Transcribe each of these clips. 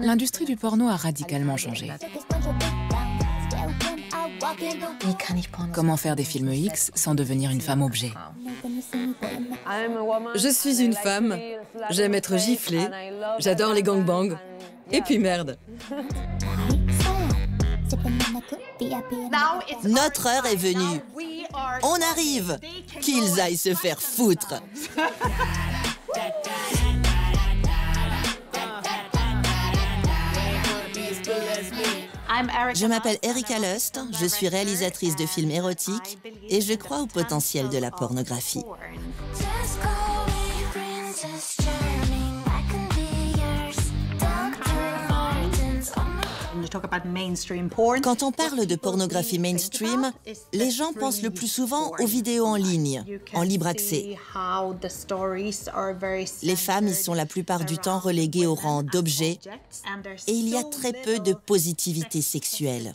L'industrie du porno a radicalement changé. Comment faire des films X sans devenir une femme objet? Je suis une femme, j'aime être giflée, j'adore les gangbangs. Et puis merde. Notre heure est venue. On arrive. Qu'ils aillent se faire foutre. Je m'appelle Erika Lust, je suis réalisatrice de films érotiques et je crois au potentiel de la pornographie. Quand on parle de pornographie mainstream, les gens pensent le plus souvent aux vidéos en ligne, en libre accès. Les femmes y sont la plupart du temps reléguées au rang d'objets et il y a très peu de positivité sexuelle.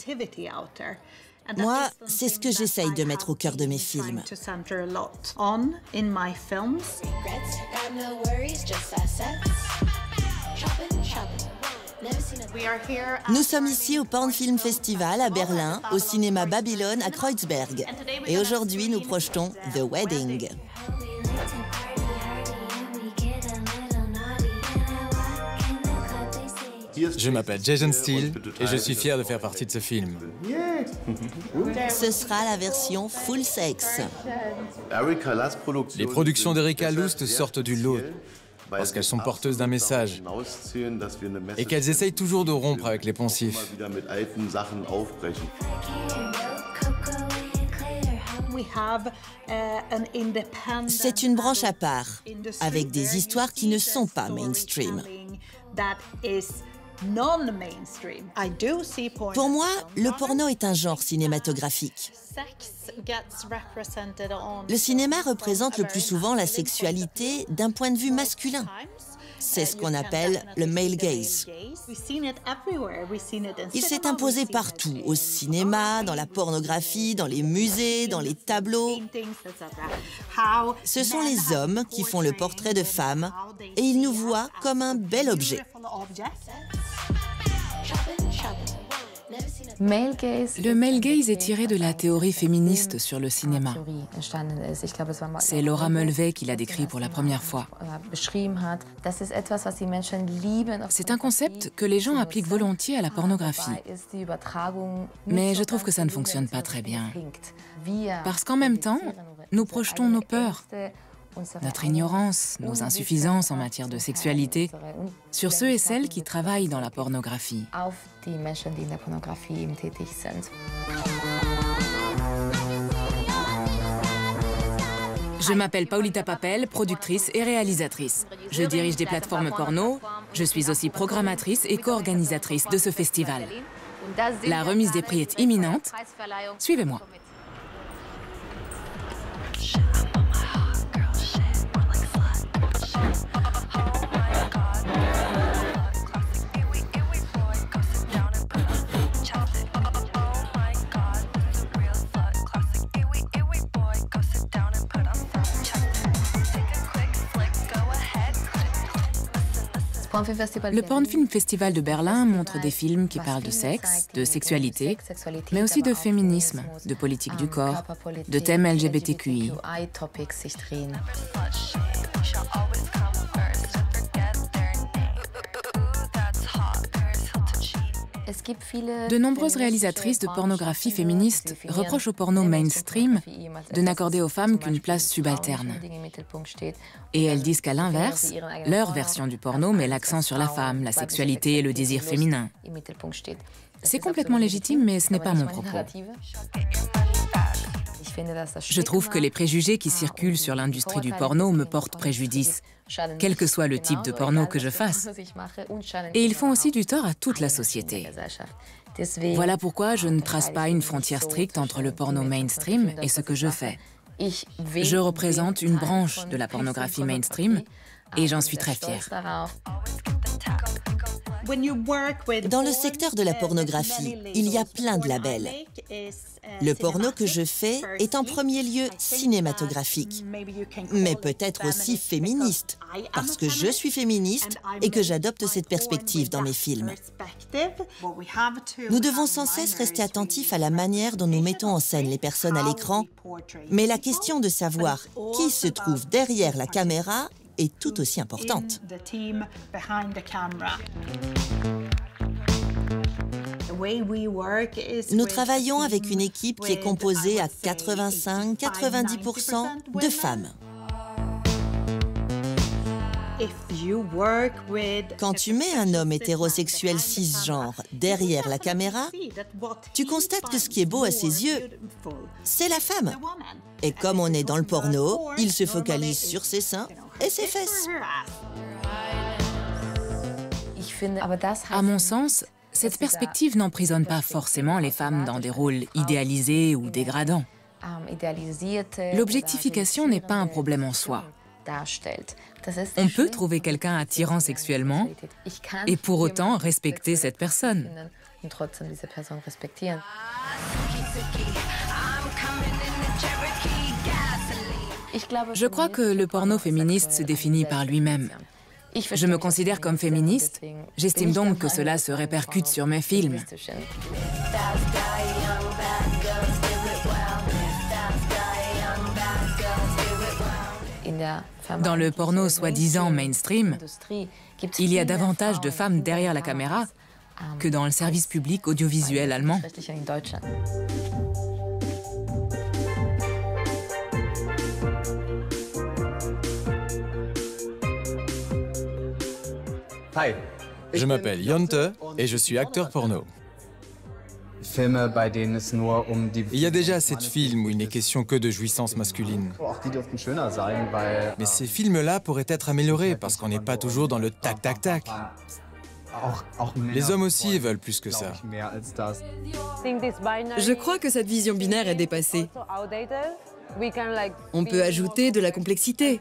Moi, c'est ce que j'essaye de mettre au cœur de mes films. Nous sommes ici au Porn Film Festival à Berlin, au cinéma Babylone à Kreuzberg. Et aujourd'hui, nous projetons The Wedding. Je m'appelle Jason Steele et je suis fier de faire partie de ce film. Ce sera la version full sex. Les productions d'Erika Lust sortent du lot parce qu'elles sont porteuses d'un message et qu'elles essayent toujours de rompre avec les poncifs. C'est une branche à part, avec des histoires qui ne sont pas mainstream. Pour moi, le porno est un genre cinématographique. Le cinéma représente le plus souvent la sexualité d'un point de vue masculin. C'est ce qu'on appelle le male gaze. Il s'est imposé partout, au cinéma, dans la pornographie, dans les musées, dans les tableaux. Ce sont les hommes qui font le portrait de femmes et ils nous voient comme un bel objet. Le male gaze est tiré de la théorie féministe sur le cinéma. C'est Laura Mulvey qui l'a décrit pour la première fois. C'est un concept que les gens appliquent volontiers à la pornographie. Mais je trouve que ça ne fonctionne pas très bien. Parce qu'en même temps, nous projetons nos peurs, notre ignorance, nos insuffisances en matière de sexualité sur ceux et celles qui travaillent dans la pornographie. Je m'appelle Paulita Papel, productrice et réalisatrice. Je dirige des plateformes porno. Je suis aussi programmatrice et co-organisatrice de ce festival. La remise des prix est imminente. Suivez-moi. Le Porn Film Festival de Berlin montre des films qui parlent de sexe, de sexualité, mais aussi de féminisme, de politique du corps, de thèmes LGBTQI. De nombreuses réalisatrices de pornographie féministe reprochent au porno mainstream de n'accorder aux femmes qu'une place subalterne. Et elles disent qu'à l'inverse, leur version du porno met l'accent sur la femme, la sexualité et le désir féminin. C'est complètement légitime, mais ce n'est pas mon propos. Je trouve que les préjugés qui circulent sur l'industrie du porno me portent préjudice, quel que soit le type de porno que je fasse. Et ils font aussi du tort à toute la société. Voilà pourquoi je ne trace pas une frontière stricte entre le porno mainstream et ce que je fais. Je représente une branche de la pornographie mainstream et j'en suis très fière. Dans le secteur de la pornographie, il y a plein de labels. Le porno que je fais est en premier lieu cinématographique, mais peut-être aussi féministe, parce que je suis féministe et que j'adopte cette perspective dans mes films. Nous devons sans cesse rester attentifs à la manière dont nous mettons en scène les personnes à l'écran, mais la question de savoir qui se trouve derrière la caméra est tout aussi importante. Nous travaillons avec une équipe qui est composée à 85-90% de femmes. Quand tu mets un homme hétérosexuel cisgenre derrière la caméra, tu constates que ce qui est beau à ses yeux, c'est la femme. Et comme on est dans le porno, il se focalise sur ses seins et ses fesses. À mon sens, cette perspective n'emprisonne pas forcément les femmes dans des rôles idéalisés ou dégradants. L'objectification n'est pas un problème en soi. On peut trouver quelqu'un attirant sexuellement et pour autant respecter cette personne. Je crois que le porno féministe se définit par lui-même. Je me considère comme féministe, j'estime donc que cela se répercute sur mes films. Dans le porno soi-disant mainstream, il y a davantage de femmes derrière la caméra que dans le service public audiovisuel allemand. Je m'appelle Jonte et je suis acteur porno. Il y a déjà assez de films où il n'est question que de jouissance masculine. Mais ces films-là pourraient être améliorés parce qu'on n'est pas toujours dans le tac-tac-tac. Les hommes aussi veulent plus que ça. Je crois que cette vision binaire est dépassée. On peut ajouter de la complexité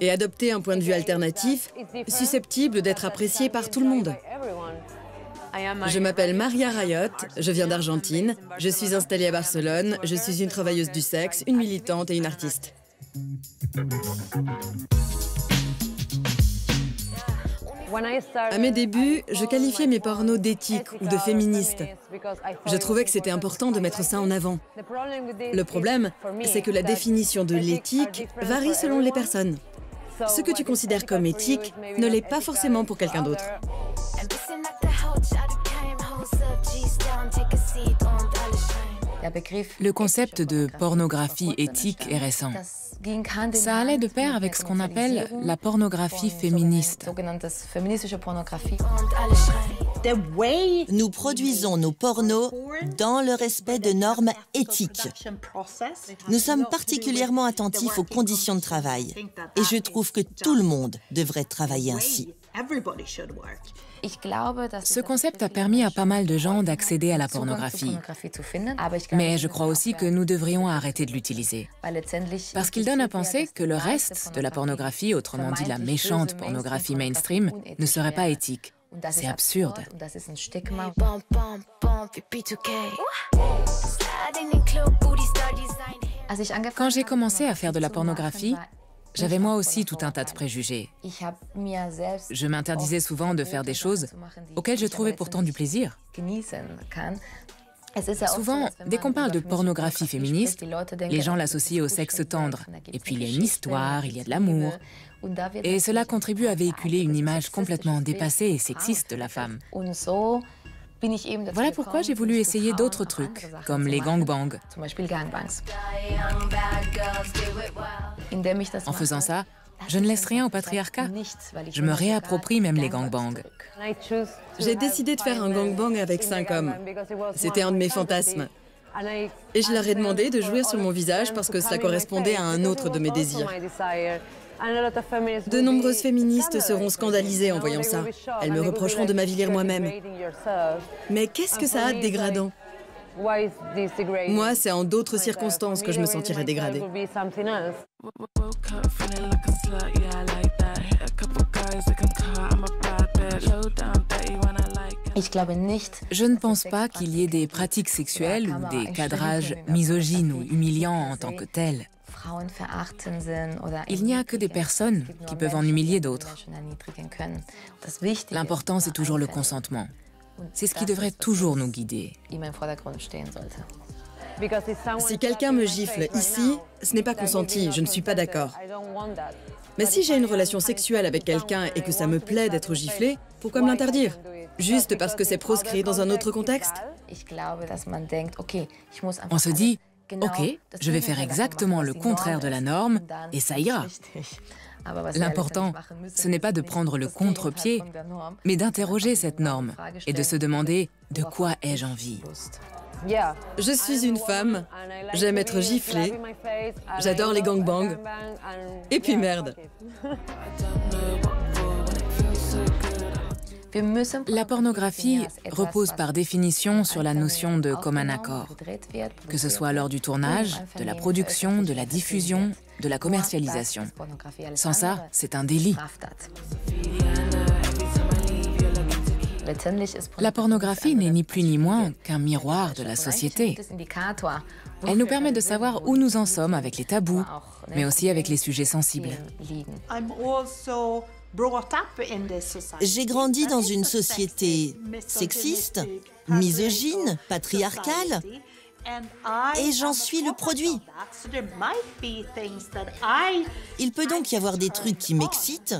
et adopter un point de vue alternatif susceptible d'être apprécié par tout le monde. Je m'appelle Maria Rayot, je viens d'Argentine, je suis installée à Barcelone, je suis une travailleuse du sexe, une militante et une artiste. À mes débuts, je qualifiais mes pornos d'éthiques ou de féministes. Je trouvais que c'était important de mettre ça en avant. Le problème, c'est que la définition de l'éthique varie selon les personnes. Ce que tu considères comme éthique ne l'est pas forcément pour quelqu'un d'autre. Le concept de pornographie éthique est récent. Ça allait de pair avec ce qu'on appelle la pornographie féministe. Nous produisons nos pornos dans le respect de normes éthiques. Nous sommes particulièrement attentifs aux conditions de travail. Et je trouve que tout le monde devrait travailler ainsi. Ce concept a permis à pas mal de gens d'accéder à la pornographie. Mais je crois aussi que nous devrions arrêter de l'utiliser. Parce qu'il donne à penser que le reste de la pornographie, autrement dit la méchante pornographie mainstream, ne serait pas éthique. C'est absurde. Quand j'ai commencé à faire de la pornographie, j'avais moi aussi tout un tas de préjugés. Je m'interdisais souvent de faire des choses auxquelles je trouvais pourtant du plaisir. Souvent, dès qu'on parle de pornographie féministe, les gens l'associent au sexe tendre. Et puis il y a une histoire, il y a de l'amour. Et cela contribue à véhiculer une image complètement dépassée et sexiste de la femme. Voilà pourquoi j'ai voulu essayer d'autres trucs, comme les gangbangs. En faisant ça, je ne laisse rien au patriarcat. Je me réapproprie même les gangbangs. J'ai décidé de faire un gangbang avec 5 hommes. C'était un de mes fantasmes. Et je leur ai demandé de jouir sur mon visage parce que ça correspondait à un autre de mes désirs. De nombreuses féministes seront scandalisées en voyant ça. Elles me reprocheront de m'avilir moi-même. Mais qu'est-ce que ça a de dégradant? Moi, c'est en d'autres circonstances que je me sentirais dégradée. Je ne pense pas qu'il y ait des pratiques sexuelles ou des cadrages misogynes ou humiliants en tant que tels. Il n'y a que des personnes qui peuvent en humilier d'autres. L'important, c'est toujours le consentement. C'est ce qui devrait toujours nous guider. Si quelqu'un me gifle ici, ce n'est pas consenti, je ne suis pas d'accord. Mais si j'ai une relation sexuelle avec quelqu'un et que ça me plaît d'être giflé, pourquoi me l'interdire? Juste parce que c'est proscrit dans un autre contexte? On se dit, ok, je vais faire exactement le contraire de la norme et ça ira. L'important, ce n'est pas de prendre le contre-pied, mais d'interroger cette norme et de se demander de quoi ai-je envie. Je suis une femme, j'aime être giflée, j'adore les gangbangs, et puis merde. La pornographie repose par définition sur la notion de commun accord, que ce soit lors du tournage, de la production, de la diffusion, de la commercialisation. Sans ça, c'est un délit. La pornographie n'est ni plus ni moins qu'un miroir de la société. Elle nous permet de savoir où nous en sommes avec les tabous, mais aussi avec les sujets sensibles. J'ai grandi dans une société sexiste, misogyne, patriarcale, et j'en suis le produit. Il peut donc y avoir des trucs qui m'excitent,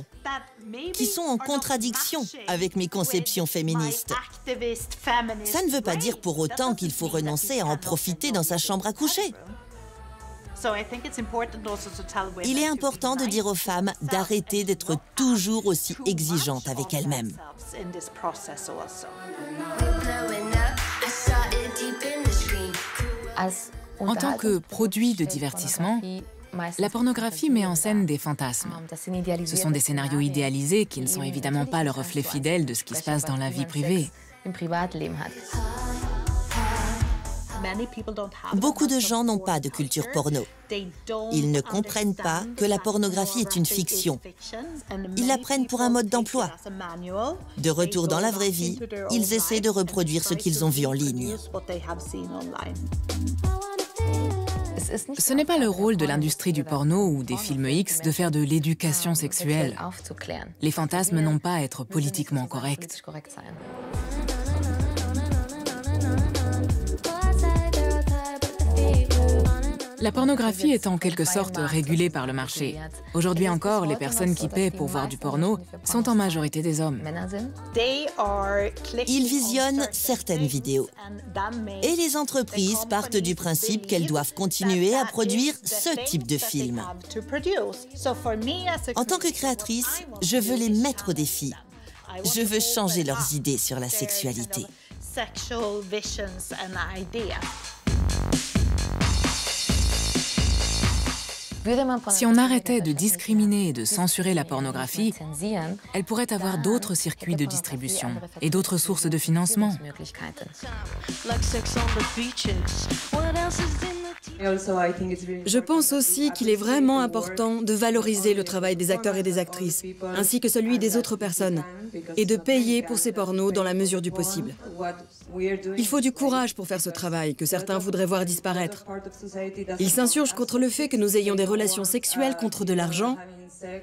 qui sont en contradiction avec mes conceptions féministes. Ça ne veut pas dire pour autant qu'il faut renoncer à en profiter dans sa chambre à coucher. Il est important de dire aux femmes d'arrêter d'être toujours aussi exigeantes avec elles-mêmes. En tant que produit de divertissement, la pornographie met en scène des fantasmes. Ce sont des scénarios idéalisés qui ne sont évidemment pas le reflet fidèle de ce qui se passe dans la vie privée. Beaucoup de gens n'ont pas de culture porno. Ils ne comprennent pas que la pornographie est une fiction. Ils la prennent pour un mode d'emploi. De retour dans la vraie vie, ils essaient de reproduire ce qu'ils ont vu en ligne. Ce n'est pas le rôle de l'industrie du porno ou des films X de faire de l'éducation sexuelle. Les fantasmes n'ont pas à être politiquement corrects. La pornographie est en quelque sorte régulée par le marché. Aujourd'hui encore, les personnes qui paient pour voir du porno sont en majorité des hommes. Ils visionnent certaines vidéos. Et les entreprises partent du principe qu'elles doivent continuer à produire ce type de film. En tant que créatrice, je veux les mettre au défi. Je veux changer leurs idées sur la sexualité. Si on arrêtait de discriminer et de censurer la pornographie, elle pourrait avoir d'autres circuits de distribution et d'autres sources de financement. Je pense aussi qu'il est vraiment important de valoriser le travail des acteurs et des actrices, ainsi que celui des autres personnes, et de payer pour ces pornos dans la mesure du possible. Il faut du courage pour faire ce travail, que certains voudraient voir disparaître. Ils s'insurgent contre le fait que nous ayons des relations sexuelles contre de l'argent,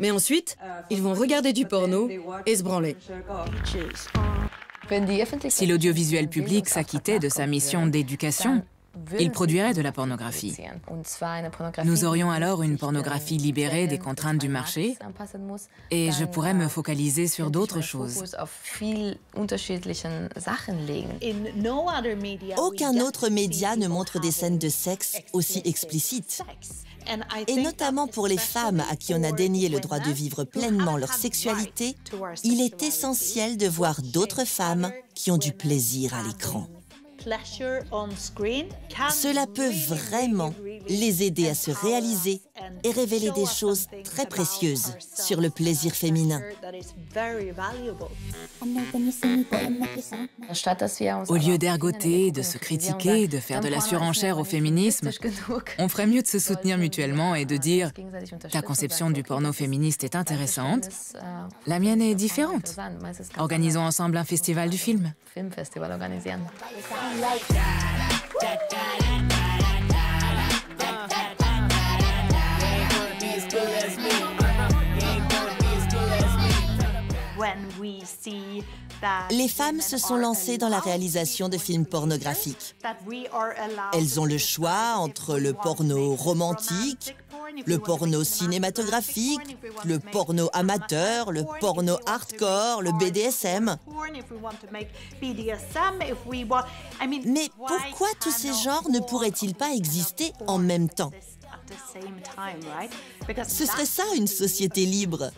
mais ensuite, ils vont regarder du porno et se branler. Si l'audiovisuel public s'acquittait de sa mission d'éducation, il produirait de la pornographie. Nous aurions alors une pornographie libérée des contraintes du marché et je pourrais me focaliser sur d'autres choses. Aucun autre média ne montre des scènes de sexe aussi explicites. Et notamment pour les femmes à qui on a dénié le droit de vivre pleinement leur sexualité, il est essentiel de voir d'autres femmes qui ont du plaisir à l'écran. Cela peut vraiment les aider à se réaliser et révéler des choses très précieuses sur le plaisir féminin. Au lieu d'ergoter, de se critiquer, de faire de la surenchère au féminisme, on ferait mieux de se soutenir mutuellement et de dire « Ta conception du porno féministe est intéressante, la mienne est différente. Organisons ensemble un festival du film. » Les femmes se sont lancées dans la réalisation de films pornographiques. Elles ont le choix entre le porno romantique, le porno cinématographique, le porno amateur, le porno hardcore, le BDSM. Mais pourquoi tous ces genres ne pourraient-ils pas exister en même temps? Ce serait ça une société libre.